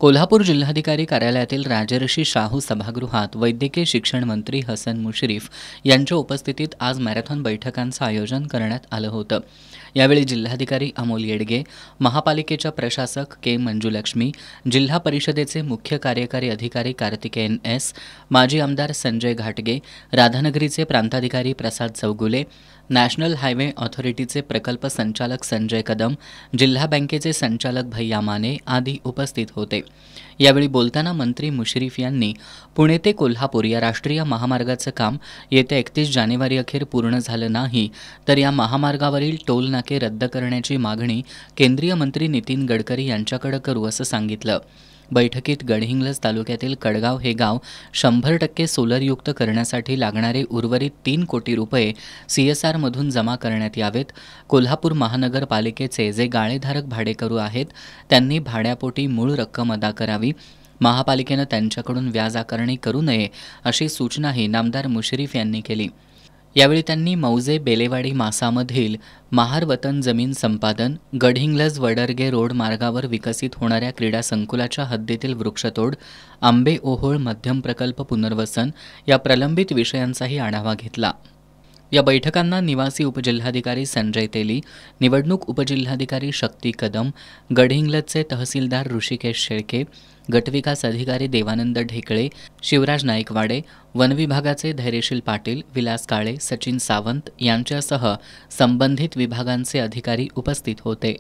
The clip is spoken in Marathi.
कोल्हापूर जिल्हाधिकारी कार्यालयातील राजर्षी शाहू सभागृहात वैद्यकीय शिक्षण मंत्री हसन मुश्रीफ यांच्या उपस्थितीत आज मॅरेथॉन बैठकांचं आयोजन करण्यात आलं होतं। यावेळी जिल्हाधिकारी अमोल येडगे, महापालिकेच्या प्रशासक के मंजुलक्ष्मी, जिल्हा परिषदेचे मुख्य कार्यकारी अधिकारी कार्तिकेयन एस, माजी आमदार संजय घाटगे, राधानगरीचे प्रांताधिकारी प्रसाद चौगुले, नॅशनल हायवे ऑथॉरिटीचे प्रकल्प संचालक संजय कदम, जिल्हा बँकेचे संचालक भैया माने आदी उपस्थित होते। यावेळी बोलताना मंत्री मुश्रीफ यांनी पुणे ते कोल्हापूर या राष्ट्रीय महामार्गाचं काम येत्या 31 जानेवारी अखेर पूर्ण झालं नाही तर या महामार्गावरील टोल नाके रद्द करण्याची मागणी केंद्रीय मंत्री नितीन गडकरी यांच्याकडे करू असं सांगितलं। बैठकीत गडहिंग्लज तालुक्यातील कडगाव हे गाव 100% सोलरयुक्त करण्यासाठी लागणारे उर्वरित 3 कोटी रुपये CSR मधून जमा करण्यात यावेत। कोल्हापूर महानगरपालिकेचे जे गाळेधारक भाडेकरू आहेत त्यांनी भाड्यापोटी मूळ रक्कम अदा करावी, महापालिकेनं त्यांच्याकडून व्याज आकारणी करू नये अशी सूचनाही नामदार मुश्रीफ यांनी केली। यावेळी त्यांनी मौजे बेलेवाडी मासामधील महार वतन जमीन संपादन, गडहिंग्लज वडरगे रोड मार्गावर विकसित होणाऱ्या क्रीडा संकुलाच्या हद्दीतील वृक्षतोड, आंबे ओहोळ मध्यम प्रकल्प पुनर्वसन या प्रलंबित विषयांचाही आढावा घेतला। या बैठकांना निवासी उपजिल्हाधिकारी संजय तेली, निवडणूक उपजिल्हाधिकारी शक्ती कदम, गडहिंग्लजचे तहसीलदार ऋषिकेश शेळके, गटविकास अधिकारी देवानंद ढेकळे, शिवराज नाईकवाडे, वनविभागाचे धैर्यशील पाटील, विलास काळे, सचिन सावंत यांच्यासह संबंधित विभागांचे अधिकारी उपस्थित होते।